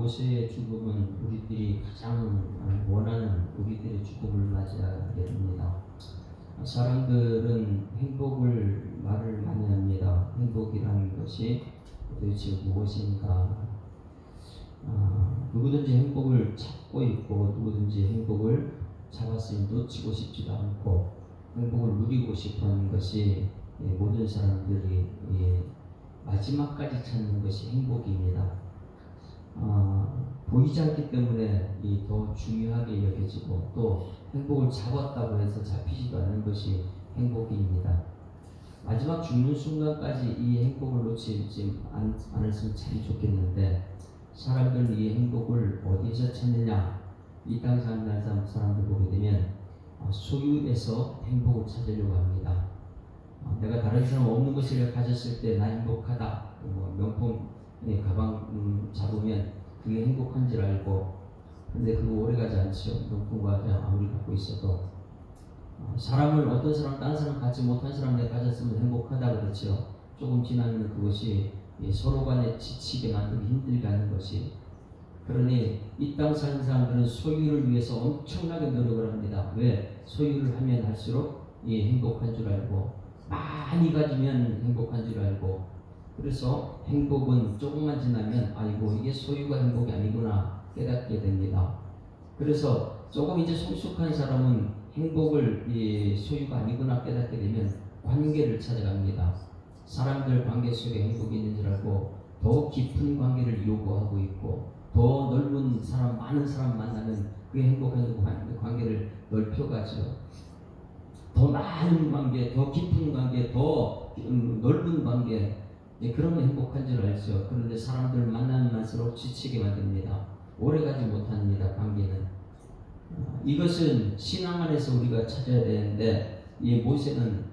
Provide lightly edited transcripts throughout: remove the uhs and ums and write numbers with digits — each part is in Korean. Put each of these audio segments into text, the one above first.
모세의 죽음은 우리들이 가장 원하는 우리들의 죽음을 맞이하게 됩니다. 사람들은 행복을 말을 많이 합니다. 행복이라는 것이 도대체 무엇인가? 누구든지 행복을 찾고 있고 누구든지 행복을 잡았으니 놓치고 싶지도 않고 행복을 누리고 싶어하는 것이 모든 사람들이 마지막까지 찾는 것이 행복입니다. 보이지 않기 때문에 더 중요하게 여겨지고 또 행복을 잡았다고 해서 잡히지도 않는 것이 행복입니다. 마지막 죽는 순간까지 이 행복을 놓치지 않았으면 참 좋겠는데 사람들은 이 행복을 어디서 찾느냐? 이 땅에 사는 사람들 보게 되면 소유에서 행복을 찾으려고 합니다. 내가 다른 사람 없는 것을 가졌을 때 나 행복하다. 명품 가방 잡으면 그게 행복한 줄 알고, 근데 그거 오래가지 않죠. 명품 가방 아무리 갖고 있어도 사람을 어떤 사람 다른 사람 갖지 못한 사람 내가 가졌으면 행복하다 그렇죠. 조금 지나면 그것이 서로 간에 지치게 만들고 힘들게 하는 것이, 그러니 이 땅 사는 사람들은 소유를 위해서 엄청나게 노력을 합니다. 왜? 소유를 하면 할수록 행복한 줄 알고 많이 가지면 행복한 줄 알고, 그래서 행복은 조금만 지나면 아이고 이게 소유가 행복이 아니구나 깨닫게 됩니다. 그래서 조금 이제 성숙한 사람은 행복을 소유가 아니구나 깨닫게 되면 관계를 찾아갑니다. 사람들 관계 속에 행복이 있는 줄 알고 더 깊은 관계를 요구하고 있고 더 넓은 사람, 많은 사람 만나면 그게 행복한 관계를 넓혀가죠. 더 많은 관계, 더 깊은 관계, 더 넓은 관계, 그러면 행복한 줄 알죠. 그런데 사람들을 만나면 만날수록 지치게 만듭니다. 오래가지 못합니다. 관계는. 이것은 신앙 안에서 우리가 찾아야 되는데 모세는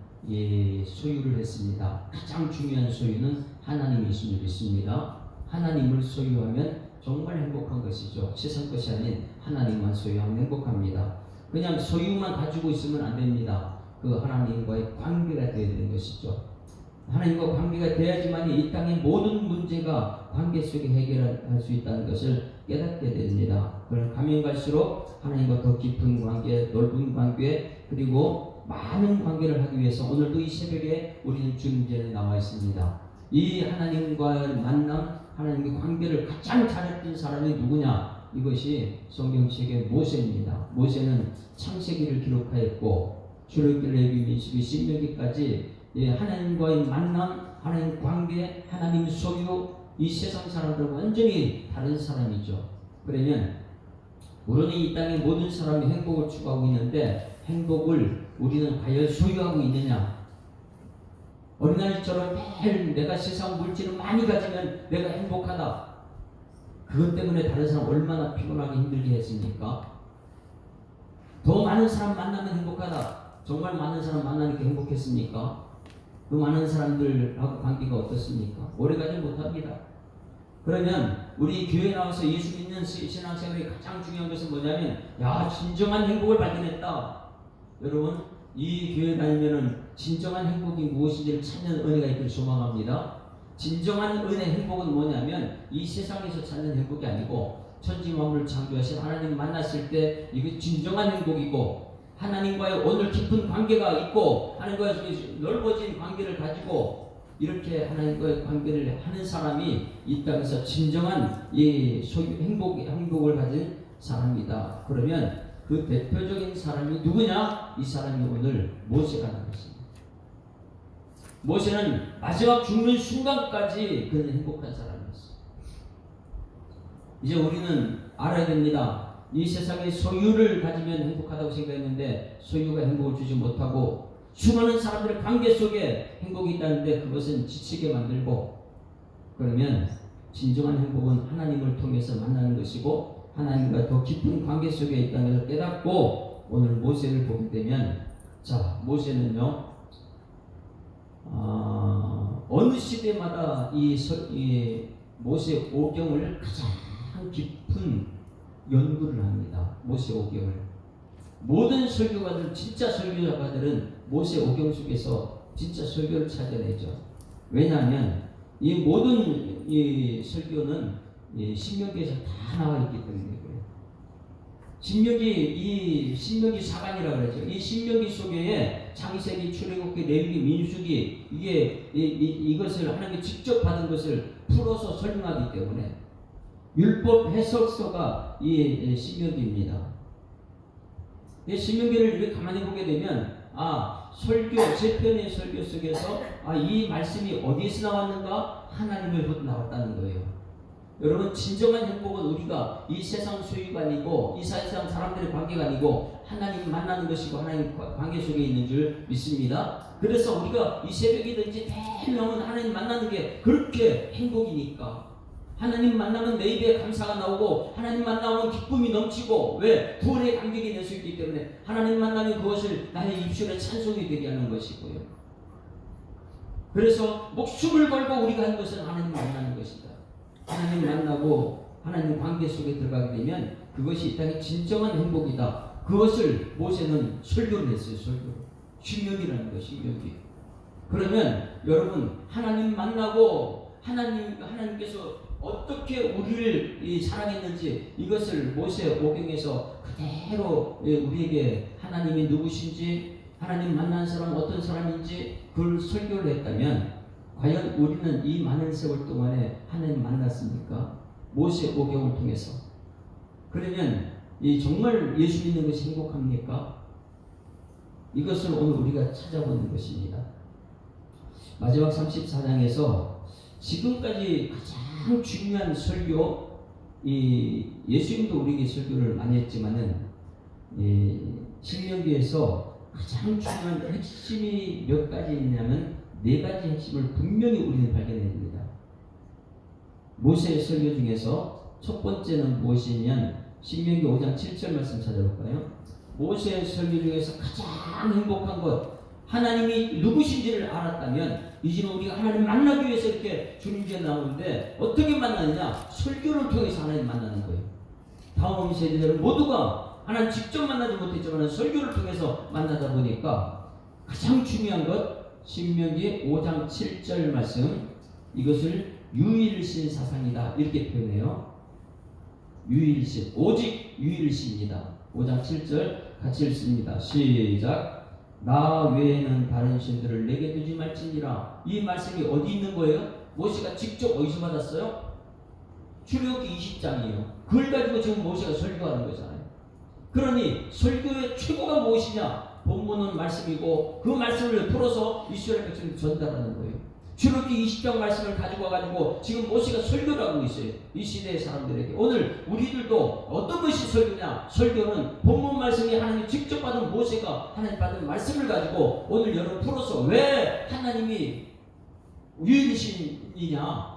소유를 했습니다. 가장 중요한 소유는 하나님이심을 믿습니다. 하나님을 소유하면 정말 행복한 것이죠. 세상 것이 아닌 하나님만 소유하면 행복합니다. 그냥 소유만 가지고 있으면 안 됩니다. 그 하나님과의 관계가 되어야 되는 것이죠. 하나님과 관계가 돼야지만 이 땅의 모든 문제가 관계 속에 해결할 수 있다는 것을 깨닫게 됩니다. 그럼 가면 갈수록 하나님과 더 깊은 관계, 넓은 관계, 그리고 많은 관계를 하기 위해서 오늘도 이 새벽에 우리는 주님 전에 나와 있습니다. 이 하나님과의 만남, 하나님의 관계를 가장 잘했던 사람이 누구냐? 이것이 성경책의 모세입니다. 모세는 창세기를 기록하였고 출애굽기, 레위기, 민수기, 신명기까지 하나님과의 만남, 하나님 관계, 하나님 소유, 이 세상 사람들과 완전히 다른 사람이죠. 그러면 우리는 이 땅의 모든 사람이 행복을 추구하고 있는데 행복을 우리는 과연 소유하고 있느냐? 어린아이처럼 매일 내가 세상 물질을 많이 가지면 내가 행복하다. 그것 때문에 다른 사람 얼마나 피곤하게 힘들게 했습니까? 더 많은 사람 만나면 행복하다. 정말 많은 사람 만나니까 행복했습니까? 그 많은 사람들하고 관계가 어떻습니까? 오래가지 못합니다. 그러면 우리 교회에 나와서 예수 믿는 신앙생활의 가장 중요한 것은 뭐냐면 진정한 행복을 발견했다. 여러분 이 교회 다니면은 진정한 행복이 무엇인지를 찾는 은혜가 있기를 소망합니다. 진정한 은혜 행복은 뭐냐면 이 세상에서 찾는 행복이 아니고 천지만물을 창조하신 하나님 만났을 때 이게 진정한 행복이고 하나님과의 오늘 깊은 관계가 있고 하나님과의 넓어진 관계를 가지고 이렇게 하나님과의 관계를 하는 사람이 이 땅에서 진정한 행복을 가진 사람이다. 그러면 그 대표적인 사람이 누구냐? 이 사람이 오늘 모세라는 것입니다. 모세는 마지막 죽는 순간까지 그는 행복한 사람이었어요. 이제 우리는 알아야 됩니다. 이 세상에 소유를 가지면 행복하다고 생각했는데 소유가 행복을 주지 못하고 수많은 사람들의 관계 속에 행복이 있다는데 그것은 지치게 만들고, 그러면 진정한 행복은 하나님을 통해서 만나는 것이고 하나님과 더 깊은 관계 속에 있다는 것을 깨닫고 오늘 모세를 보게 되면, 모세는요 어느 시대마다 이 모세 오경을 가장 깊은 연구를 합니다. 모세 오경을. 모든 설교가들, 진짜 설교가들은 모세 오경 속에서 진짜 설교를 찾아내죠. 왜냐하면 이 모든 이 설교는 신명기에서 다 나와 있기 때문에 그래요. 신명기 사관이라고 그러죠. 이 신명기 속에 창세기, 출애굽기, 레위기, 민수기 이것을 하나님이 직접 받은 것을 풀어서 설명하기 때문에 율법 해석서가 이 신명기입니다. 이 신명기를 이렇게 가만히 보게 되면 설교, 제 편의 설교 속에서 이 말씀이 어디에서 나왔는가? 하나님으로부터 나왔다는 거예요. 여러분, 진정한 행복은 우리가 이 세상 소유가 아니고 이 세상 사람들의 관계가 아니고 하나님 만나는 것이고 하나님 관계 속에 있는 줄 믿습니다. 그래서 우리가 이 새벽이든지 대명은 하나님 만나는 게 그렇게 행복이니까 하나님 만나면 내 입에 감사가 나오고 하나님 만나면 기쁨이 넘치고 왜? 구원의 감격이 낼 수 있기 때문에 하나님 만나면 그것을 나의 입술에 찬송이 되게 하는 것이고요. 그래서 목숨을 걸고 우리가 한 것은 하나님 만나는 것이다. 하나님 만나고 하나님 관계 속에 들어가게 되면 그것이 이 땅의 진정한 행복이다. 그것을 모세는 설교를 했어요. 신명기라는 거, 신명기. 그러면 여러분, 하나님 만나고 하나님께서 어떻게 우리를 사랑했는지 이것을 모세 오경에서 그대로 우리에게 하나님이 누구신지 하나님 만난 사람 어떤 사람인지 그걸 설교를 했다면 과연 우리는 이 많은 세월 동안에 하나님 만났습니까? 모세 오경을 통해서. 그러면 정말 예수 믿는 것이 행복합니까? 이것을 오늘 우리가 찾아보는 것입니다. 마지막 34장에서 지금까지 가장 중요한 설교, 예수님도 우리에게 설교를 많이 했지만은 신명기에서 가장 중요한 핵심이 몇 가지 있냐면 4가지 핵심을 분명히 우리는 발견해냅니다. 모세의 설교 중에서 첫 번째는 무엇이냐면 신명기 5장 7절 말씀 찾아볼까요? 모세의 설교 중에서 가장 행복한 것, 하나님이 누구신지를 알았다면 이제는 우리가 하나님 만나기 위해서 이렇게 주님께 나오는데 어떻게 만나느냐? 설교를 통해서 하나님 만나는 거예요. 다음 세대들은 모두가 하나님 직접 만나지 못했지만 설교를 통해서 만나다 보니까 가장 중요한 것 신명기 5장 7절 말씀, 이것을 유일신 사상이다 이렇게 표현해요. 유일신, 오직 유일신이다. 5장 7절 같이 읽습니다. 시작. 나 외에는 다른 신들을 내게 두지 말지니라. 이 말씀이 어디 있는 거예요? 모세가 직접 어디서 받았어요? 출애굽기 20장이에요. 그걸 가지고 지금 모세가 설교하는 거잖아요. 그러니 설교의 최고가 무엇이냐? 본문은 말씀이고 그 말씀을 풀어서 이스라엘 백성에게 전달하는 거예요. 출애굽기 20장 말씀을 가지고 와가지고 지금 모세가 설교를 하고 있어요. 이 시대의 사람들에게. 오늘 우리들도 어떤 것이 설교냐? 설교는 본문 말씀이 하나님 직접 받은 모세가 하나님 받은 말씀을 가지고 오늘 여러분 풀어서 왜 하나님이 유일신이냐?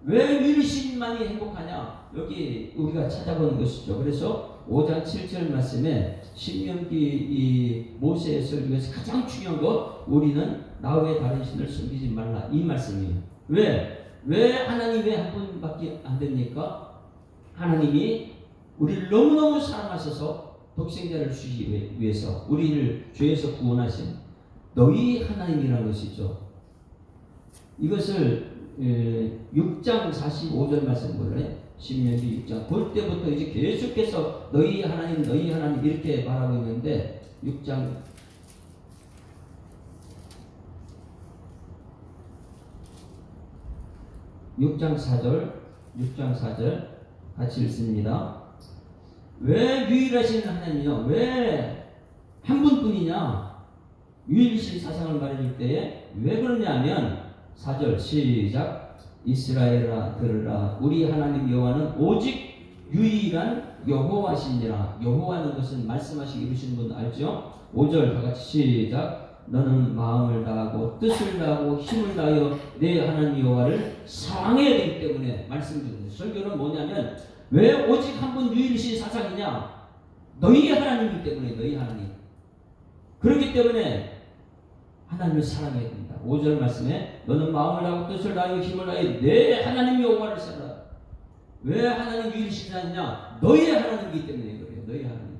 왜 유일신만이 행복하냐? 여기 우리가 찾아보는 것이죠. 그래서 5장 7절 말씀에 신명기 이 모세의 설교에서 가장 중요한 것, 우리는 나 외에 다른 신을 섬기지 말라 이 말씀이에요. 왜 하나님 왜 한 분밖에 안 됩니까? 하나님이 우리를 너무너무 사랑하셔서 독생자를 주시기 위해서 우리를 죄에서 구원하신 너희 하나님이라는 것이죠. 이것을 6장 45절 말씀 볼래? 신명기 6장 볼 때부터 이제 계속해서 너희 하나님 이렇게 말하고 있는데 6장 4절 같이 읽습니다. 왜 유일하신 하나님이냐? 왜 한 분뿐이냐? 유일신 사상을 말해줄 때에 왜 그러냐면 4절 시작. 이스라엘아 들으라. 우리 하나님 여호와는 오직 유일한 여호와시니라. 여호와는 것은 말씀하시기 이루시는 분 알죠? 5절 다같이 시작. 너는 마음을 다하고 뜻을 다하고 힘을 다하여 내 하나님 여호와를 사랑해야 되기 때문에 말씀드립니다. 설교는 뭐냐면 왜 오직 한 분 유일신 사상이냐? 너희 하나님이기 때문에 너희 하나님. 그렇기 때문에 하나님을 사랑해야 된다. 5절 말씀에 너는 마음을 다하고 뜻을 다하여 힘을 다하여 내 하나님 여호와를 사랑하라. 왜 하나님 유일신이냐? 너희 하나님이기 때문에 그래요. 너희 하나님.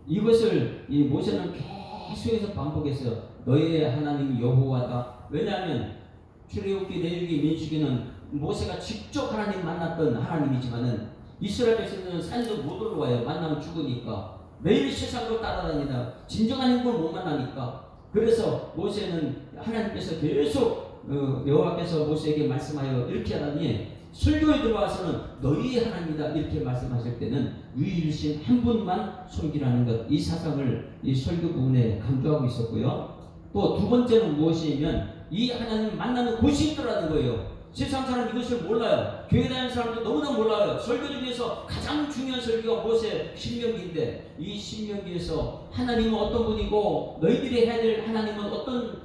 이것을 이 모세는 계속해서 반복했어요. 너희의 하나님 여호와다. 왜냐하면 출애굽기, 레위기, 민수기는 모세가 직접 하나님 만났던 하나님이지만은 이스라엘 백성들은 산에서 못 올라와요. 만나면 죽으니까. 매일 세상으로 따라다니다 진정한 행복을 못 만나니까. 그래서 모세는 하나님께서 계속 여호와께서 모세에게 말씀하여 이렇게 하더니 설교에 들어와서는 너희 하나님이다 이렇게 말씀하실 때는 유일신 한 분만 섬기라는 것, 이 사상을 이 설교 부분에 강조하고 있었고요. 또 두 번째는 무엇이냐면 이 하나님을 만나는 곳이 있더라는 거예요. 세상 사람 이것을 몰라요. 교회 다니는 사람도 너무나 몰라요. 설교 중에서 가장 중요한 설교가 모세 신명기인데 이 신명기에서 하나님은 어떤 분이고 너희들이 해야 될 하나님은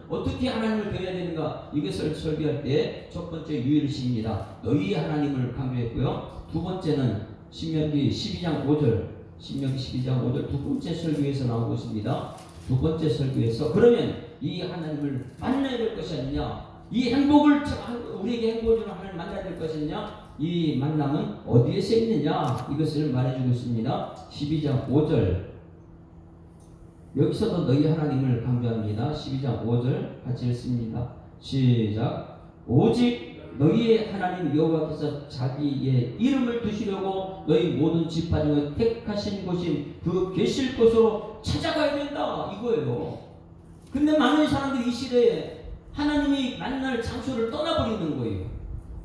어떻게 하나님을 배워야 되는가, 이것을 설교할 때 첫 번째 유일신입니다. 너희 하나님을 강조했고요. 두 번째는 신명기 12장 5절 두 번째 설교에서 나온 것입니다. 두 번째 설교에서 그러면 이 하나님을 만나야 될 것이 아니냐, 이 행복을 우리에게 행복을 주는 하나님을 만나야 될 것이냐, 이 만남은 어디에서 있느냐, 이것을 말해주고 있습니다. 12장 5절 여기서도 너희 하나님을 강조합니다. 12장 5절 같이 읽습니다. 시작. 오직 너희의 하나님 여호와께서 자기의 이름을 두시려고 너희 모든 지파 중에 택하신 곳인 그 계실 곳으로 찾아가야 된다, 이거예요. 근데 많은 사람들이 이 시대에 하나님이 만날 장소를 떠나버리는 거예요.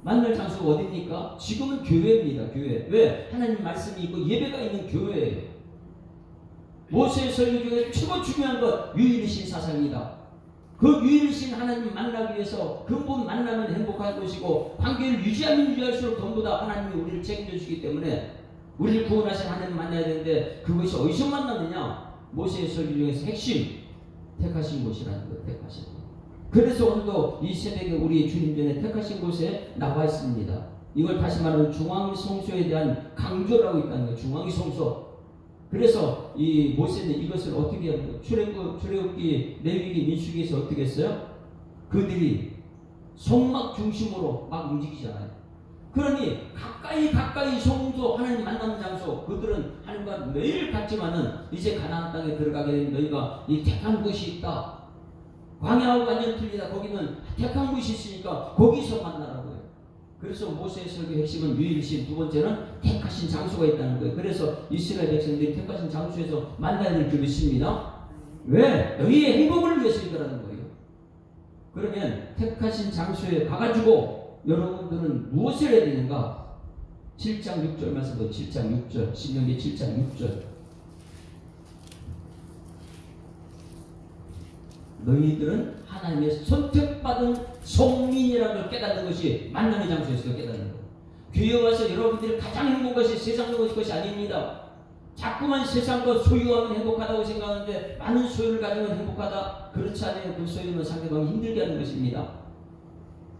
만날 장소가 어디입니까? 지금은 교회입니다. 교회. 왜? 하나님 말씀이 있고 예배가 있는 교회예요. 모세의 설교 중에 최고 중요한 것 유일신 사상이다. 그 유일신 하나님 만나기 위해서 근본 만나면 행복할 것이고 관계를 유지하면 유지할수록 전부 다 하나님이 우리를 책임져 주시기 때문에 우리를 구원하신 하나님 만나야 되는데 그것이 어디서 만나느냐? 모세의 설교 중에서 핵심 택하신 곳이라는 거예요. 택하신 곳. 그래서 오늘도 이 새벽에 우리 주님 전에 택하신 곳에 나와 있습니다. 이걸 다시 말하면 중앙 성소에 대한 강조를 하고 있다는 거예요. 중앙 성소. 그래서 이 모세는 이것을 어떻게 하고 출애굽기, 레위기, 민수기에서 어떻게 했어요? 그들이 성막 중심으로 막 움직이잖아요. 그러니 가까이 성소 하나님 만나는 장소, 그들은 하나님과 매일 같지만은 이제 가나안 땅에 들어가게 되면 너희가 이 택한 곳이 있다. 광야하고 완전 틀리다. 거기는 택한 곳이 있으니까 거기서 만나라고요. 그래서 모세의 설교의 핵심은 유일신, 두 번째는 택하신 장소가 있다는 거예요. 그래서 이스라엘 백성들이 택하신 장소에서 만나야 될 줄 믿습니다. 왜? 너희의 행복을 위해서 이거라는 거예요. 그러면 택하신 장소에 가가지고 여러분들은 무엇을 해야 되는가? 7장 6절 말씀도 7장 6절 신명기 7장 6절 너희들은 하나님의 선택받은 성민이라는 걸 깨닫는 것이 만남의 장소에서 깨닫는 거예요. 교회에 와서 여러분들이 가장 행복한 것이 세상 것이 아닙니다. 자꾸만 세상과 소유하면 행복하다고 생각하는데 많은 소유를 가지면 행복하다. 그렇지 않아요. 그 소유는 상대방이 힘들게 하는 것입니다.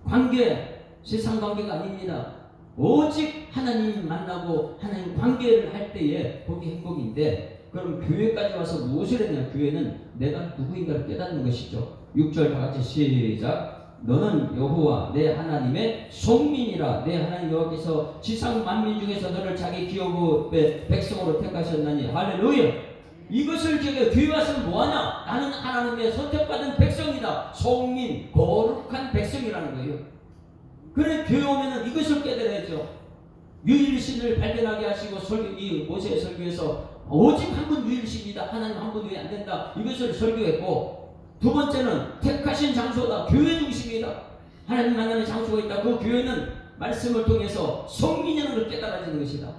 관계, 세상 관계가 아닙니다. 오직 하나님 만나고 하나님 관계를 할 때에 거기 행복인데, 그럼 교회까지 와서 무엇을 했냐? 교회는 내가 누구인가를 깨닫는 것이죠. 6절 다 같이 시작. 너는 여호와 내 하나님의 성민이라. 내 하나님 여호와께서 지상 만민 중에서 너를 자기 기업의 백성으로 택하셨나니. 할렐루야. 이것을 제가 교회 와서 뭐하냐? 나는 하나님의 선택받은 백성이다. 성민, 거룩한 백성이라는 거예요. 그래 교회 오면은 이것을 깨달아야죠. 유일신을 발견하게 하시고 이 모세의 설교에서 오직 한 분 유일신이다. 하나님 한 분 외에 안 된다. 이것을 설교했고, 두 번째는 택하신 장소다. 교회 중심이다. 하나님 만나는 장소가 있다. 그 교회는 말씀을 통해서 성민이라는 걸 깨달아지는 것이다.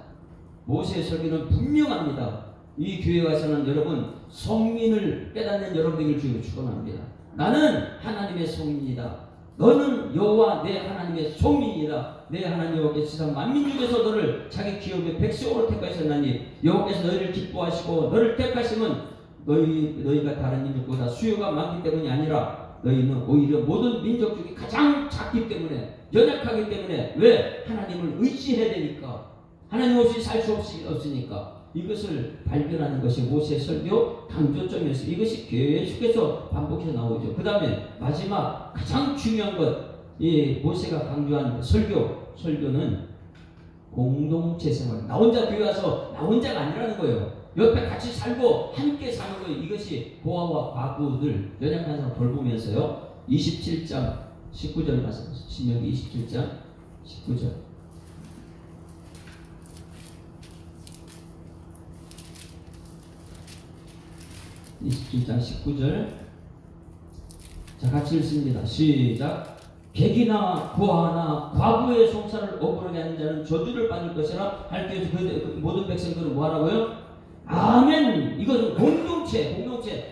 모세의 설교는 분명합니다. 이 교회 와서는 여러분 성민을 깨닫는 여러분들을 주로 축원합니다. 나는 하나님의 성민이다. 너는 여호와 내 하나님의 성민이다. 내 하나님 여호와께서 지상 만민 중에서 너를 자기 기업의 백성으로 택하셨나니. 여호와께서 너희를 기뻐하시고 너를 택하시면 너희가 다른 민족보다 수요가 많기 때문이 아니라 너희는 오히려 모든 민족 중에 가장 작기 때문에, 연약하기 때문에. 왜? 하나님을 의지해야 되니까. 하나님 없이 살 수 없으니까. 이것을 발견하는 것이 모세의 설교 강조점이었어요. 이것이 계속해서 반복해서 나오죠. 그 다음에 마지막 가장 중요한 것, 이 모세가 강조한 설교는 공동체 생활. 나 혼자 교회 와서 나 혼자가 아니라는 거예요. 옆에 같이 살고 함께 사는 거예요. 이것이 고아와 과부들, 연약한 사람 돌보면서요. 27장 19절 말씀, 신명기 27장 19절. 27장 19절. 자, 같이 읽습니다. 시작. 객이나 부하나 과부의 송사를 억울하게 하는 자는 저주를 받을 것이라 할때 그 모든 백성들은 뭐하라고요? 아멘. 이것은 공동체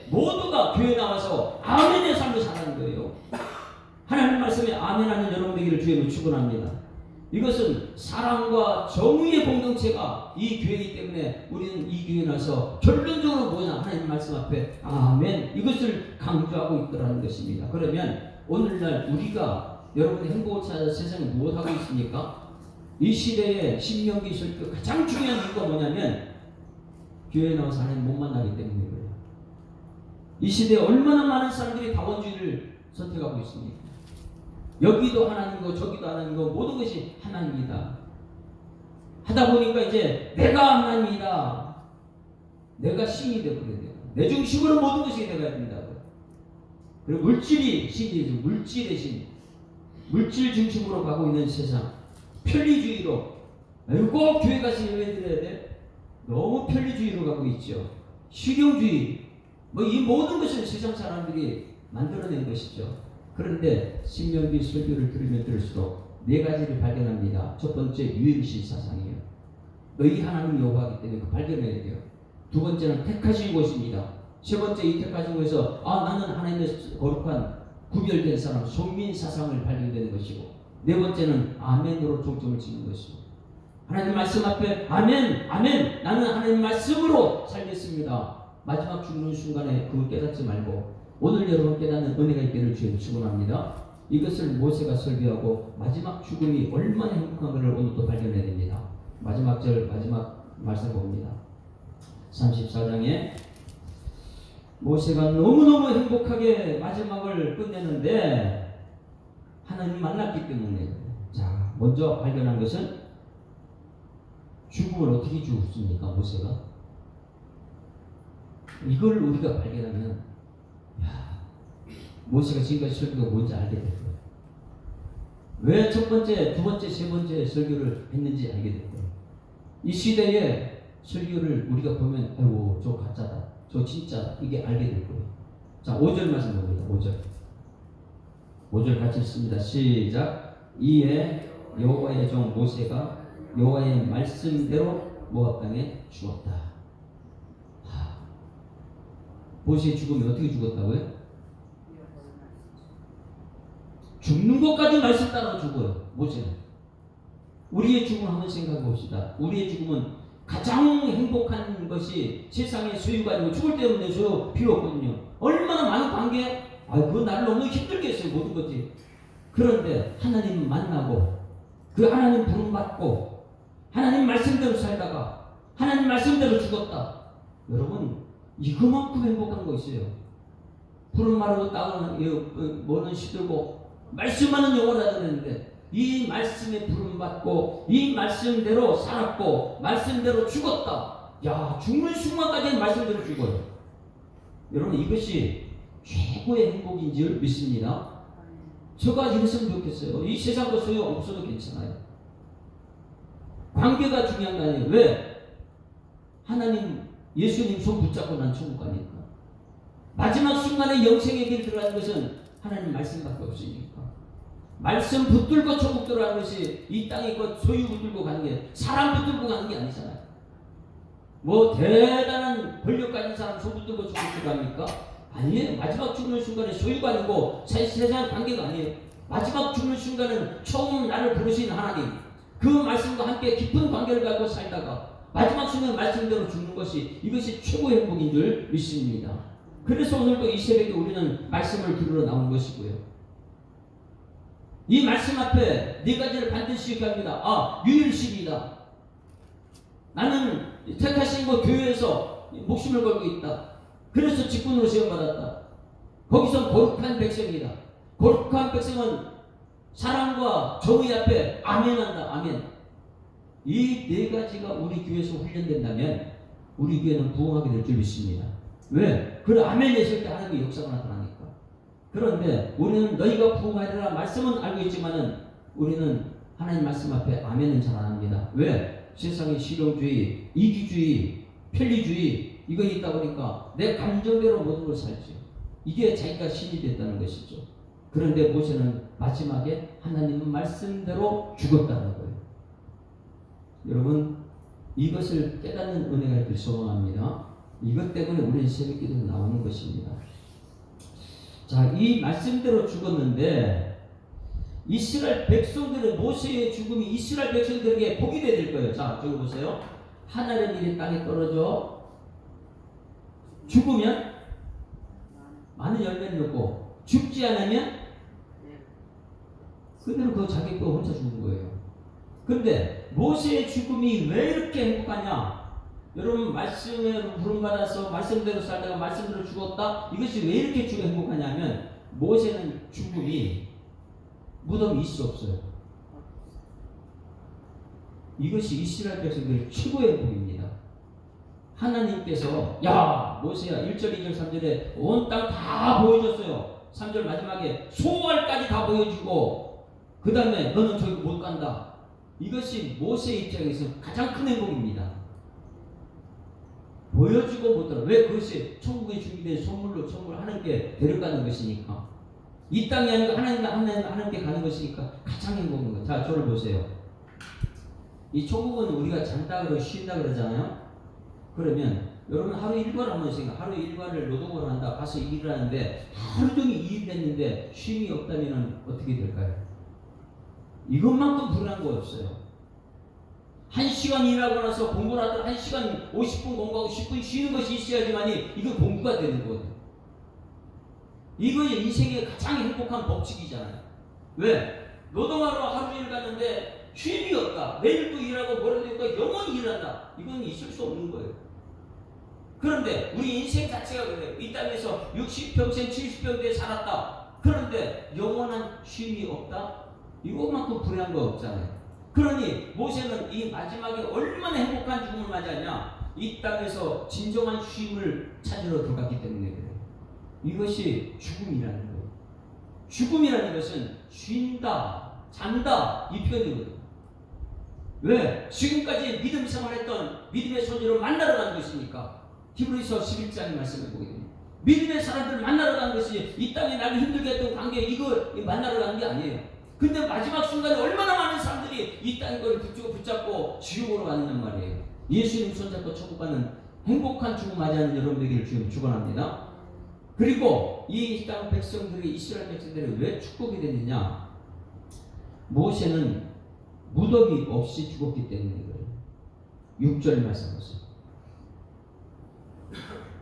모두가 교회에 나와서 아멘의 삶을 사는 거예요. 하나님 말씀에 아멘하는 여러분 되기를 주님으로 축원합니다. 이것은 사랑과 정의의 공동체가 이 교회이기 때문에 우리는 이 교회에 나서 결론적으로 뭐냐, 하나님 말씀 앞에 아멘, 이것을 강조하고 있더라는 것입니다. 그러면 오늘날 우리가 여러분의 행복을 찾아 세상에 무엇하고 있습니까? 이 시대에 신명기 설교 가장 중요한 이유가 뭐냐면 교회에 나와서 하나님 못 만나기 때문이에요. 이 시대에 얼마나 많은 사람들이 다원주의를 선택하고 있습니까? 여기도 하나님이고 저기도 하나님이고 모든 것이 하나님이다 하다 보니까 이제 내가 하나님이다, 내가 신이 되어버려야 돼요. 내 중심으로 모든 것이 되어야 된다고. 그리고 물질이 신이죠. 물질의 신, 물질 중심으로 가고 있는 세상, 편리주의로, 꼭 교회 가서 예배 드려야 돼, 너무 편리주의로 가고 있죠. 실용주의, 뭐 이 모든 것을 세상 사람들이 만들어낸 것이죠. 그런데 신명기 설교를 들으면 들을수록 네 가지를 발견합니다. 첫 번째, 유행시 사상이에요. 너희 하나님 여호와이기 때문에 발견해야 돼요. 두 번째는 택하신 곳입니다. 세 번째, 이 택하신 곳에서 나는 하나님의 거룩한 구별된 사람, 손민 사상을 발견되는 것이고, 네 번째는 아멘으로 중점을 짓는 것이고, 하나님 말씀 앞에 아멘, 아멘, 나는 하나님 말씀으로 살겠습니다. 마지막 죽는 순간에 그걸 깨닫지 말고 오늘 여러분 깨닫는 은혜가 있기를 주님 축원합니다. 이것을 모세가 설교하고 마지막 죽음이 얼마나 행복한가를 오늘 또 발견해야 됩니다. 마지막 절, 마지막 말씀 봅니다. 34장에 모세가 너무너무 행복하게 마지막을 끝내는데 하나님 만났기 때문에, 자, 먼저 발견한 것은 죽음을 어떻게 죽었습니까? 모세가 이걸 우리가 발견하면 모세가 지금까지 설교가 뭔지 알게 될 거예요. 왜 첫 번째, 두 번째, 세 번째 설교를 했는지 알게 될 거예요. 이 시대에 설교를 우리가 보면 아이고 저 가짜다, 저 진짜다, 이게 알게 될 거예요. 자, 5절 말씀 봅니다. 5절 같이 읽습니다. 시작. 이에 여호와의 종 모세가 여호와의 말씀대로 모압 땅에 죽었다. 모세의 죽음이 어떻게 죽었다고요? 죽는 것까지 말씀 따라 죽어요. 모세는. 우리의 죽음 한번 생각해 봅시다. 우리의 죽음은 가장 행복한 것이 세상의 소유가 아니고 죽을 때문에 소유 필요 없거든요. 얼마나 많은 관계, 그 나를 너무 힘들겠어요, 모든 것이. 그런데 하나님 만나고 그 하나님 부름 받고 하나님 말씀대로 살다가 하나님 말씀대로 죽었다. 여러분, 이거만큼 행복한 거 있어요. 푸른 마르고 땅은 뭐는 시들고 말씀하는 영혼을 하는데 이 말씀에 부름받고 이 말씀대로 살았고 말씀대로 죽었다. 야, 죽는 순간까지는 말씀대로 죽어요. 여러분, 이것이 최고의 행복인 줄 믿습니다. 저가 이랬으면 좋겠어요. 이 세상도 소용 없어도 괜찮아요. 관계가 중요한 거 아니에요. 왜? 하나님, 예수님 손 붙잡고 난 천국 가니까. 마지막 순간에 영생의 길 들어가는 것은 하나님 말씀밖에 없으니까. 말씀 붙들고 천국 들어가는 것이 이 땅에 소유 붙들고 가는 게, 사람 붙들고 가는 게 아니잖아요. 뭐 대단한 권력 가진 사람 손 붙들고 천국 들어갑니까? 아니에요. 마지막 죽는 순간에 소유가 아니고 세상 관계가 아니에요. 마지막 죽는 순간은 처음 나를 부르신 하나님, 그 말씀과 함께 깊은 관계를 갖고 살다가 마지막 순간 말씀대로 죽는 것이, 이것이 최고의 행복인 줄 믿습니다. 그래서 오늘도 이 새벽에 우리는 말씀을 들으러 나온 것이고요. 이 말씀 앞에 네 가지를 반드시 얘기합니다. 유일신이다. 나는 택하신 것 교회에서 목숨을 걸고 있다. 그래서 직분으로 세움받았다. 거기서 거룩한 백성이다. 거룩한 백성은 사랑과 정의 앞에 아멘한다. 아멘. 이 네 가지가 우리 교회에서 훈련된다면 우리 교회는 부흥하게 될 줄 믿습니다. 왜? 그 아멘이 있을 때 하나님의 역사가 나타나니까. 그런데 우리는 너희가 부흥하리라 말씀은 알고 있지만은 우리는 하나님 말씀 앞에 아멘은 잘 안 합니다. 왜? 세상의 실용주의, 이기주의, 편리주의 이거 있다 보니까 내 감정대로 모든 걸 살죠. 이게 자기가 신이 됐다는 것이죠. 그런데 모세는 마지막에 하나님 말씀대로 죽었다는 거예요. 여러분 이것을 깨닫는 은혜가 있길 소원합니다. 이것 때문에 우리 새벽기도에 나오는 것입니다. 자, 이 말씀대로 죽었는데 이스라엘 백성들의 모세의 죽음이 이스라엘 백성들에게 복이 될 거예요. 자, 저기 보세요. 하늘의 일이 땅에 떨어져 죽으면 많은 열매를 얻고 죽지 않으면 그대로 그 자기 거 혼자 죽는 거예요. 그런데 모세의 죽음이 왜 이렇게 행복하냐? 여러분 말씀에 부름받아서 말씀대로 살다가 말씀대로 죽었다? 이것이 왜 이렇게 행복하냐면 모세는 죽음이 무덤이 있을 수 없어요. 이것이 이스라엘 백성들의 최고의 행복입니다. 하나님께서 야 모세야 1절 2절 3절에 온 땅 다 보여줬어요. 3절 마지막에 소알까지 다 보여주고 그 다음에 너는 저기 못 간다. 이것이 모세의 입장에서 가장 큰 행복입니다. 보여주고 못 들어. 왜? 그것이 천국에 준비된 선물로 하나님께 데려가는 것이니까. 이 땅이 아니고 하나님께 가는 것이니까 가장 행복한 거예요. 자, 저를 보세요. 이 천국은 우리가 잔다 그러고 쉰다 그러잖아요. 그러면 여러분 하루 일과를 한번 생각. 하루 일과를 노동을 한다. 가서 일을 하는데 하루 종일 일을 했는데 쉼이 없다면 어떻게 될까요? 이것만큼 불안한 거 없어요. 1시간 일하고 나서 공부를 하더라 1시간 50분 공부하고 10분 쉬는 것이 있어야지만이 이거 공부가 되는 거거든요. 이것이 인생의 가장 행복한 법칙이잖아요. 왜? 노동하러 하루 일 가는데 쉼이 없다. 내일도 일하고 모레도 일하고 영원히 일한다. 이건 있을 수 없는 거예요. 그런데 우리 인생 자체가 그래요. 이 땅에서 60평생 70평대에 살았다. 그런데 영원한 쉼이 없다. 이것만큼 불행한 거 없잖아요. 그러니 모세는 이 마지막에 얼마나 행복한 죽음을 맞이하냐. 이 땅에서 진정한 쉼을 찾으러 들어갔기 때문에 그래요. 이것이 죽음이라는 거예요. 죽음이라는 것은 쉰다, 잔다 이 표현이거든요. 왜? 지금까지 믿음 생활했던 믿음의 소리로 만나러 가는 것이니까. 히브리서 11장의 말씀을 보게 됩니다. 믿음의 사람들을 만나러 가는 것이 이 땅에 나를 힘들게 했던 관계 이거 만나러 가는 게 아니에요. 근데 마지막 순간에 얼마나 많은 사람들이 이 땅의 걸 붙잡고 지옥으로 가느냐 말이에요. 예수님 손잡고 천국 가는 행복한 죽음 맞이하는 여러분들에게 주님 축원합니다. 그리고 이 땅 백성들이 이스라엘 백성들이 왜 축복이 됐느냐? 모세는 무덤이 없이 죽었기 때문에 그래요. 6절 말씀 보세요.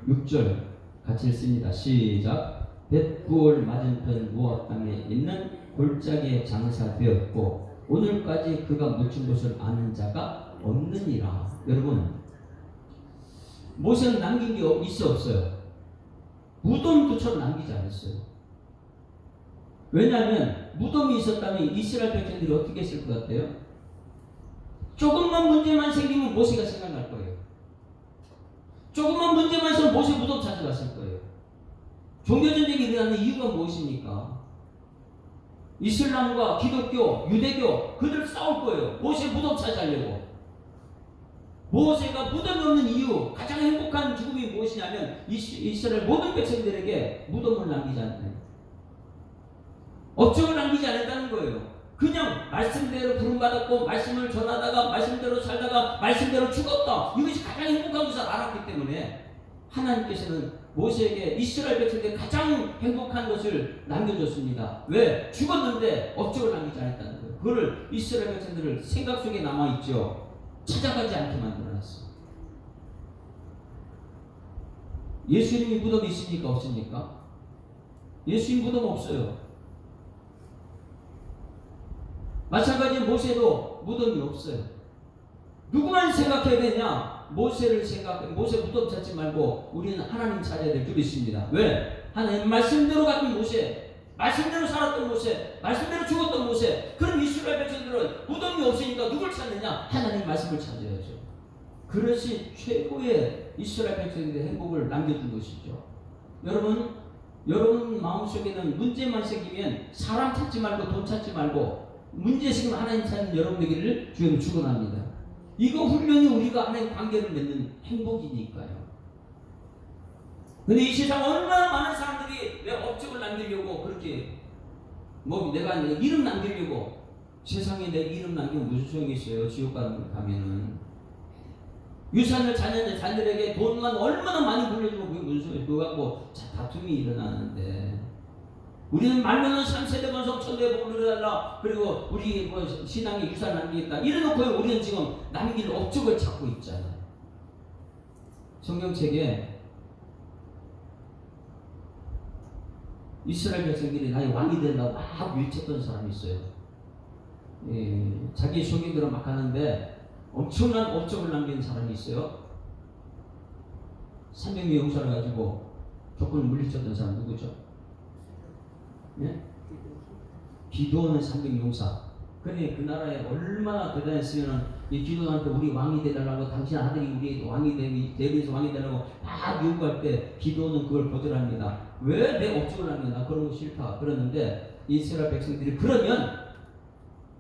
6절 같이 읽습니다. 시작. 벳구올 맞은편 모압 땅에 있는 골짜기에 장사되었고 오늘까지 그가 묻힌 곳을 아는 자가 없느니라. 여러분 모세는 남긴 게 있어 없어요? 무덤도처럼 남기지 않았어요. 왜냐하면 무덤이 있었다면 이스라엘 백성들이 어떻게 했을 것 같아요? 조금만 문제만 생기면 모세가 생각날 거예요. 조금만 문제만 있으면 모세 무덤 찾아갔을 거예요. 종교전쟁이 일어나는 이유가 무엇입니까? 이슬람과 기독교, 유대교 그들 싸울 거예요. 모세 무덤 찾아가려고. 모세가 무덤이 없는 이유 가장 행복한 죽음이 무엇이냐면 이스라엘 모든 백성들에게 무덤을 남기지 않는 업적을 남기지 않았다는 거예요. 그냥 말씀대로 부름받았고 말씀을 전하다가 말씀대로 살다가 말씀대로 죽었다. 이것이 가장 행복한 것을 알았기 때문에 하나님께서는 모세에게 이스라엘 백성들에게 가장 행복한 것을 남겨줬습니다. 왜? 죽었는데 업적을 남기지 않았다는 거예요. 그거를 이스라엘 백성들을 생각 속에 남아있죠. 찾아가지 않게 만들어놨어. 예수님이 무덤이 있습니까? 없습니까? 예수님 무덤 없어요. 마찬가지로 모세도 무덤이 없어요. 누구만 생각해야 되냐? 모세를 생각해. 모세 무덤 찾지 말고 우리는 하나님 찾아야 될 줄이 있습니다. 왜? 하나님 말씀대로 갔던 모세, 말씀대로 살았던 모세, 말씀대로 죽었던 모세. 그럼 이스라엘 백성들은 무덤이 없으니까 누굴 찾느냐? 하나님 말씀을 찾아야죠. 그것이 최고의 이스라엘 백성들의 행복을 남겨준 것이죠. 여러분 마음속에는 문제만 생기면 사람 찾지 말고 돈 찾지 말고 문제식은 하나님 찾는 여러분에게를 주님 축원합니다. 이거 분명히 우리가 하나님 관계를 맺는 행복이니까요. 근데 이 세상 얼마나 많은 사람들이 내 업적을 남기려고 그렇게 내가 내 이름 남기려고 세상에 내 이름 남기면 무슨 소용이 있어요? 지옥 가면은 유산을 자녀들에게 돈만 얼마나 많이 물려주고 그게 무슨 소용이 그거 갖고 다툼이 일어나는데 우리는 말로는 3세대 번성 천대 복을 누려달라 그리고 우리 신앙의 유산 남기겠다 이래놓고 우리는 지금 남길 업적을 찾고 있잖아요. 성경책에 이스라엘 백성들이 나의 왕이 된다고 막 밀쳤던 사람이 있어요. 자기 소개들을 막 하는데 엄청난 업적을 남긴 사람이 있어요. 300명 용사를 가지고 조건을 물리쳤던 사람 누구죠? 예? 기드온은 300용사. 그러니 그 나라에 얼마나 대단했으면 이 기드온한테 우리 왕이 되달라고 당신 아들이 우리 왕이 되면서 왕이 되라고 막 요구할 때 기드온은 그걸 거절합니다. 왜 내 업적을 남겨? 나 그런 거 싫다. 그러는데 이스라엘 백성들이 그러면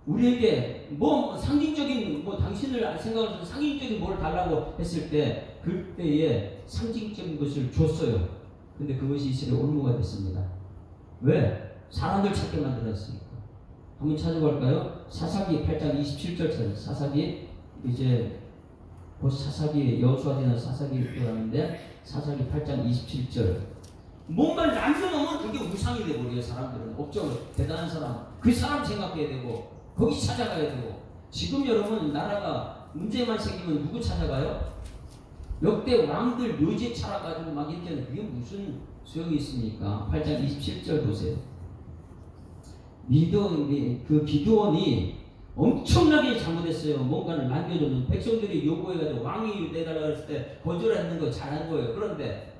우리에게 상징적인 당신을 생각해서 상징적인 뭘 달라고 했을 때 그때에 상징적인 것을 줬어요. 근데 그것이 이스라엘 올무가 됐습니다. 왜? 사람들 찾게 만들었으니까. 한번 찾아볼까요? 사사기 8장 27절 사사기 이제 사사기 여호수아지는 사사기 들어가는데 사사기 8장 27절 뭔가를 남겨놓으면 그게 우상이 되버려요. 사람들은 업적을 대단한 사람 그 사람 생각해야 되고 거기 찾아가야 되고 지금 여러분 나라가 문제만 생기면 누구 찾아가요? 역대 왕들 묘지 찾아가지고 막 이렇게 하는 그게 무슨 소용이 있습니까? 8장 27절 보세요. 그 기드온이 엄청나게 잘못했어요. 뭔가를 남겨주는 백성들이 요구해가지고 왕이 내달라고 했을 때 거절하는 거 잘한 거예요. 그런데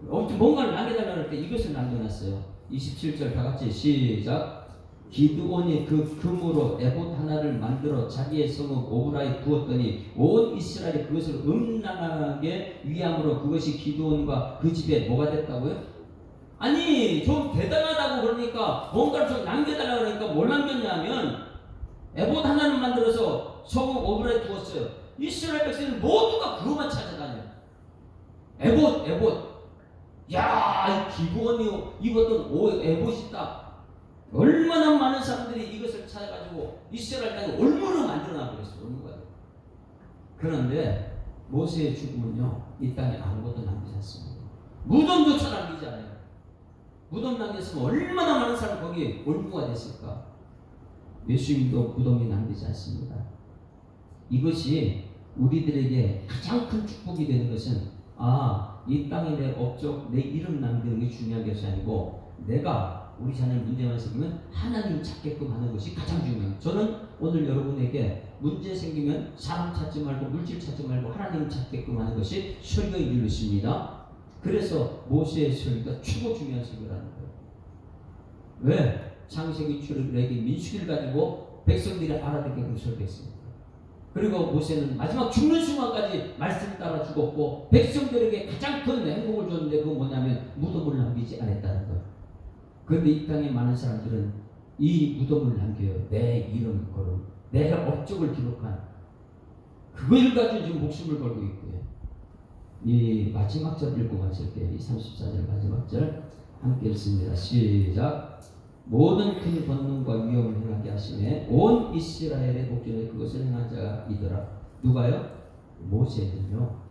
뭔가를 남겨달라고 할 때 이것을 남겨놨어요. 27절 다 같이 시작. 기드온이 그 금으로 에봇 하나를 만들어 자기의 성읍 오브라에 부었더니 온 이스라엘이 그것을 음란하게 위함으로 그것이 기드온과 그 집에 뭐가 됐다고요? 아니 좀 대단하다고 그러니까 뭔가를 좀 남겨달라고 그러니까 뭘 남겼냐면 에봇 하나를 만들어서 성읍 오브라에 두었어요. 이스라엘 백성들 모두가 그것만 찾아다녀요. 에봇 야, 이 기드온이 입었던 에봇이다. 얼마나 많은 사람들이 이것을 찾아가지고 이스라엘 땅에 올무를 만들어놔 버렸어요. 올무가. 그런데 모세의 죽음은요, 이 땅에 아무것도 남기지 않습니다. 무덤조차 남기지 않아요. 무덤 남겼으면 얼마나 많은 사람 거기 올무가 됐을까. 예수님도 무덤이 남기지 않습니다. 이것이 우리들에게 가장 큰 축복이 되는 것은 이 땅에 내 업적, 내 이름 남기는 게 중요한 것이 아니고 내가 우리 자녀 문제만 생기면 하나님 찾게끔 하는 것이 가장 중요해요. 저는 오늘 여러분에게 문제 생기면 사람 찾지 말고 물질 찾지 말고 하나님 찾게끔 하는 것이 설교의 일루십니다. 그래서 모세의 설교가 최고 중요한 설교라는 거예요. 왜? 창세기 출애굽기 민수기를 가지고 백성들이 알아듣게끔 설교했습니다. 그리고 모세는 마지막 죽는 순간까지 말씀 따라 죽었고 백성들에게 가장 큰 행복을 줬는데 그건 뭐냐면 무덤을 남기지 않았다는 거예요. 그런데 이 땅에 많은 사람들은 이 무덤을 남겨요. 내 이름 걸음, 내 업적을 기록한 그걸 가지고 지금 목숨을 걸고 있고요. 이 마지막 절 읽고 마칠게요. 이 34절 마지막 절 함께 읽습니다. 시작. 모든 큰 권능과 위엄을 행하게 하시매 온 이스라엘의 목전에 그것을 행한 자가 이더라. 누가요? 모세는요.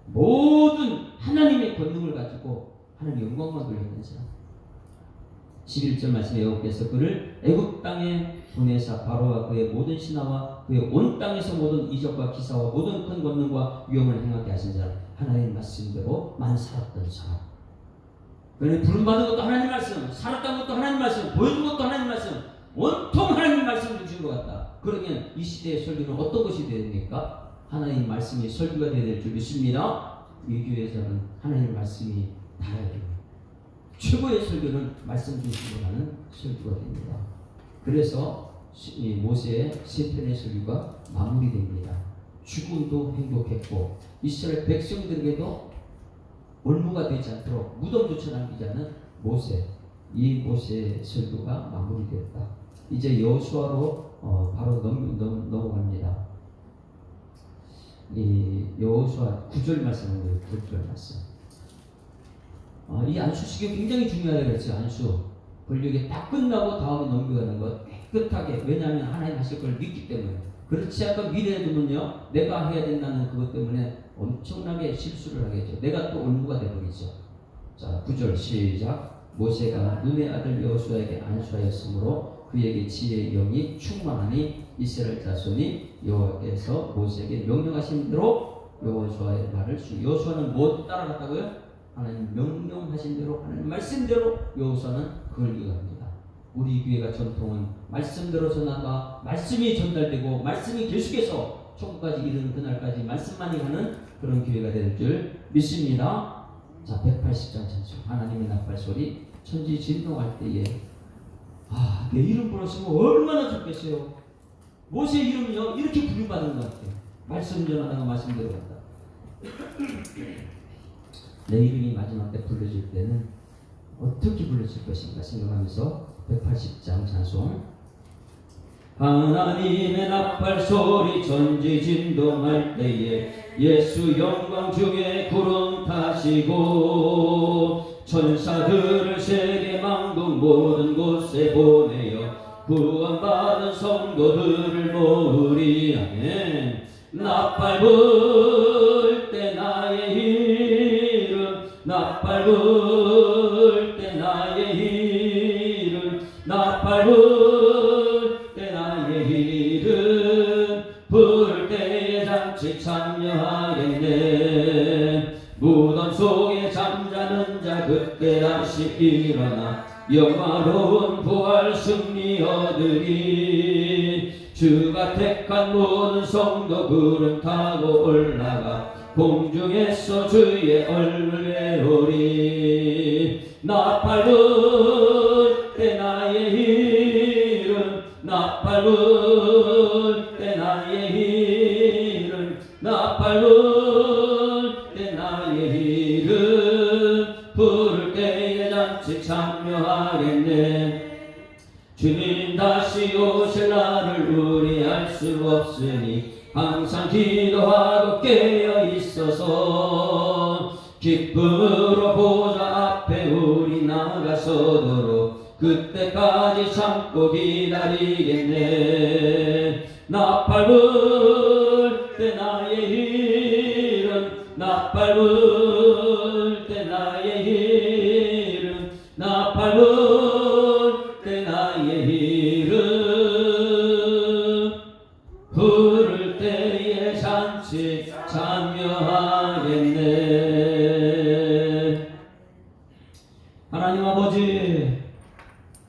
모든 하나님의 권능을 가지고 하나님 영광만 돌리는 사람. 11절 말씀에 여호와께서 그를 애굽 땅에 보내사 바로와 그의 모든 신하와 그의 온 땅에서 모든 이적과 기사와 모든 큰 권능과 위엄을 행하게 하신 자라. 하나님 말씀대로 만 살았던 사람. 그러니 부름받은 것도 하나님 말씀, 살았던 것도 하나님 말씀, 보여준 것도 하나님 말씀, 온통 하나님 말씀 중심으로 갔다. 그러면 이 시대의 설교는 어떤 것이 되어야 됩니까? 하나님 말씀이 설교가 되어야 될 줄 믿습니다. 이 교회에서는 하나님 말씀이 닿아야 됩니다. 최고의 설교는 말씀 중심으로 가는 설교가 됩니다. 그래서 모세의 세 편의 설교가 마무리됩니다. 죽음도 행복했고 이스라엘 백성들에게도 올무가 되지 않도록 무덤조차 남기지 않은 모세, 이 모세의 설교가 마무리되었다. 이제 여호수아로 바로 넘어갑니다. 이 여호수아 9절 말씀은 거예요. 9절 말씀. 이 안수식이 굉장히 중요하다고 그랬죠. 안수. 권력이 딱 끝나고 다음에 넘겨가는 것 깨끗하게. 왜냐하면 하나님 하실 걸 믿기 때문에. 그렇지 않고 미래에 두면요, 내가 해야 된다는 그것 때문에 엄청나게 실수를 하겠죠. 내가 또 올무가 되버리죠. 자, 9절 시작. 모세가 눈의 아들 여호수아에게 안수하였으므로 그에게 지혜의 영이 충만하니 이스라엘 자손이 여호와께서 모세에게 명령하신 대로 여호수아의 말을 여호수아는 뭐 따라갔다고요? 하나님 명령하신 대로, 하나님 말씀대로 여호수아는 그걸 이어갑니다. 우리 교회가 전통은 말씀대로 전하다, 말씀이 전달되고 말씀이 계속해서 천국까지 이르는 그날까지 말씀만이 가는 그런 교회가 될 줄 믿습니다. 자, 180장 찬송. 하나님의 나팔소리. 천지 진동할 때에 내 이름 불렀으면 얼마나 좋겠어요. 모세 이름은요 이렇게 부름받은 것 같아요. 말씀 전하다가 말씀대로 간다. 내 이름이 마지막 때 불러질 때는 어떻게 불러질 것인가 생각하면서 180장 찬송. 하나님의 나팔소리 천지 진동할 때에 예수 영광 중에 구름 타시고 천사들을 세계 만국 모든 곳에 보내어 구원받은 성도들을 모으리. 아멘. 나팔 불 때 나의 이름, 나팔 불 때 나의 이름, 나팔 불 때 나의 이름, 부를 때에 잔치 참여하겠네. 무덤 속에 잠자는 자 그때 다시 일어나 영화로운 부활 승리 얻으리. 주가 택한 모든 성도 구름 타고 올라가 공중에서 주의 얼굴 배우리. 나팔 불 때 나의 이름, 나팔 불 때 나의 이름, 나팔 불 때 나의 이름, 부를 때에 잔치 참여하겠네. 주님 다시 오실 날을 우리 알 수 없으니 항상 기도하고 깨어 있어서 기쁨으로 보좌 앞에 우리 나가서도록 그때까지 참고 기다리겠네. 나팔 불 때 나의 이름, 나팔 불 때 나의 이름, 나팔 불 때 나의 이름, 부를 때에 잔치 참여하겠네. 하나님 아버지,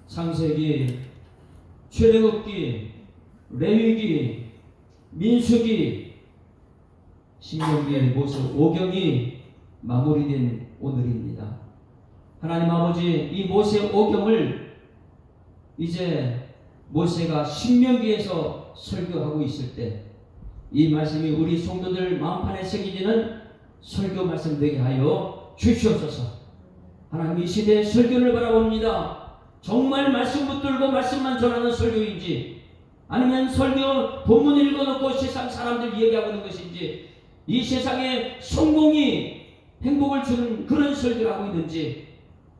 창세기, 출애굽기, 레위기, 민수기, 신명기, 모세, 오경이 마무리된 오늘입니다. 하나님 아버지, 이 모세 오경을 이제 모세가 신명기에서 설교하고 있을 때 이 말씀이 우리 성도들 마음판에 새기지는 설교 말씀 되게 하여 주시옵소서. 하나님, 이 시대의 설교를 바라봅니다. 정말 말씀 붙들고 말씀만 전하는 설교인지, 아니면 설교 본문 읽어놓고 세상 사람들 얘기하고 있는 것인지, 이 세상에 성공이 행복을 주는 그런 설교를 하고 있는지,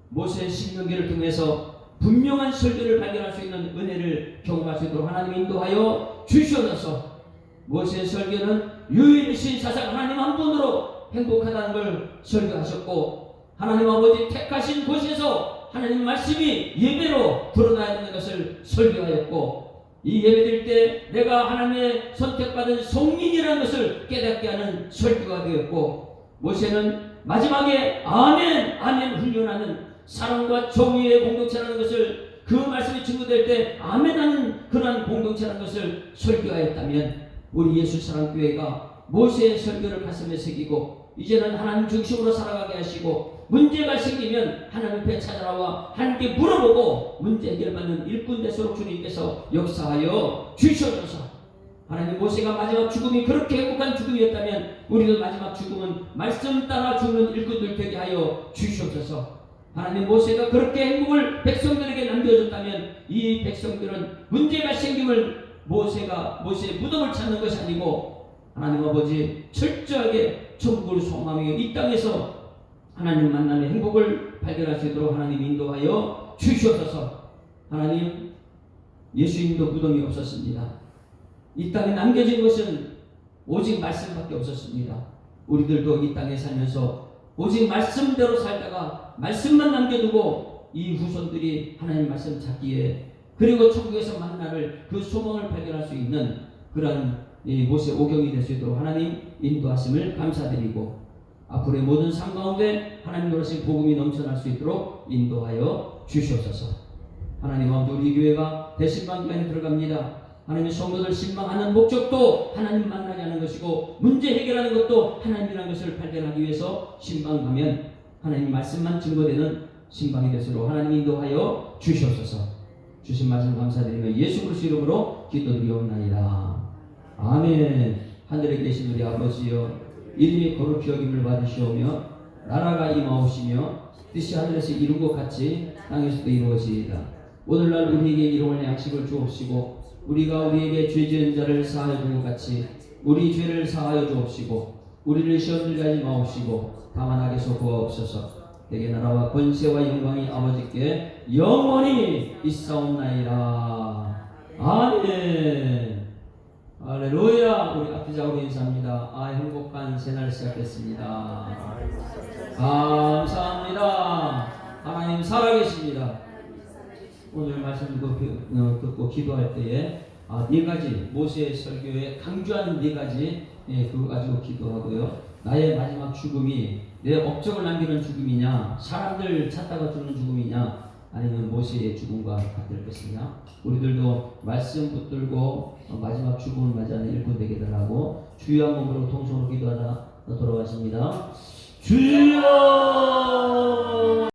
모세의 신명기를 통해서 분명한 설교를 발견할 수 있는 은혜를 경험할 수 있도록 하나님 인도하여 주시옵소서. 모세의 설교는 유일신 사상 하나님 한 분으로 행복하다는 걸 설교하셨고, 하나님 아버지 택하신 곳에서 하나님 말씀이 예배로 드러나야 되는 것을 설교하였고, 이 예배드릴 때 내가 하나님의 선택받은 성민이라는 것을 깨닫게 하는 설교가 되었고, 모세는 마지막에 아멘 아멘 훈련하는 사랑과 정의의 공동체라는 것을, 그 말씀이 증거될 때 아멘하는 그러한 공동체라는 것을 설교하였다면, 우리 예수사랑교회가 모세의 설교를 가슴에 새기고 이제는 하나님 중심으로 살아가게 하시고, 문제가 생기면 하나님 앞에 찾아나와 하나님께 물어보고 문제 해결받는 일꾼 되도록 주님께서 역사하여 주시옵소서. 하나님, 모세가 마지막 죽음이 그렇게 행복한 죽음이었다면 우리도 마지막 죽음은 말씀 따라 죽는 일꾼들 되게 하여 주시옵소서. 하나님, 모세가 그렇게 행복을 백성들에게 남겨줬다면 이 백성들은 문제가 생김을 모세의 무덤을 찾는 것이 아니고 하나님 아버지 철저하게 천국을 소망하며 이 땅에서 하나님 만남의 행복을 발견할 수 있도록 하나님 인도하여 주시옵소서. 하나님, 예수님도 무덤이 없었습니다. 이 땅에 남겨진 것은 오직 말씀밖에 없었습니다. 우리들도 이 땅에 살면서 오직 말씀대로 살다가 말씀만 남겨두고 이 후손들이 하나님 말씀 찾기에 그리고 천국에서 만나를 그 소망을 발견할 수 있는 그러한 모세 오경이 될 수 있도록 하나님 인도하심을 감사드리고 앞으로의 모든 삶 가운데 하나님 노릇의 복음이 넘쳐날 수 있도록 인도하여 주시옵소서. 하나님 아버지, 우리 교회가 대신방 기간에 들어갑니다. 하나님의 성도들 신방하는 목적도 하나님 만나게 하는 것이고 문제 해결하는 것도 하나님이라는 것을 발견하기 위해서 신방 가면 하나님 말씀만 증거되는 신방이 되도록 하나님 인도하여 주시옵소서. 주신 말씀 감사드리며 예수 그리스도 이름으로 기도드리옵나이다. 아멘. 하늘에 계신 우리 아버지여, 이름이 거룩히 여김을 받으시오며 나라가 임하오시며 뜻이 하늘에서 이룬 것 같이 땅에서도 이루어지이다. 오늘날 우리에게 일용할 양식을 주옵시고 우리가 우리에게 죄 지은 자를 사하여 준 것 같이 우리 죄를 사하여 주옵시고 우리를 시험을 가지 마옵시고 다만 악에서 구하옵소서. 내게 나라와 권세와 영광이 아버지께 영원히 있사옵나이다. 아멘. 할렐루야. 우리 앞뒤자로 인사합니다. 행복한 새날 시작했습니다. 감사합니다. 하나님 살아계십니다. 오늘 말씀 듣고 기도할 때에 네 가지, 모세의 설교에 강조하는 네 가지 그거 가지고 기도하고요. 나의 마지막 죽음이 내 업적을 남기는 죽음이냐, 사람들 찾다가 죽는 죽음이냐, 아니면 모세의 죽음과 같을 것이냐. 우리들도 말씀 붙들고 마지막 죽음을 맞이하는 일꾼 되게 달라고 주여 한 몸으로 통성으로 기도하다 돌아가십니다. 주여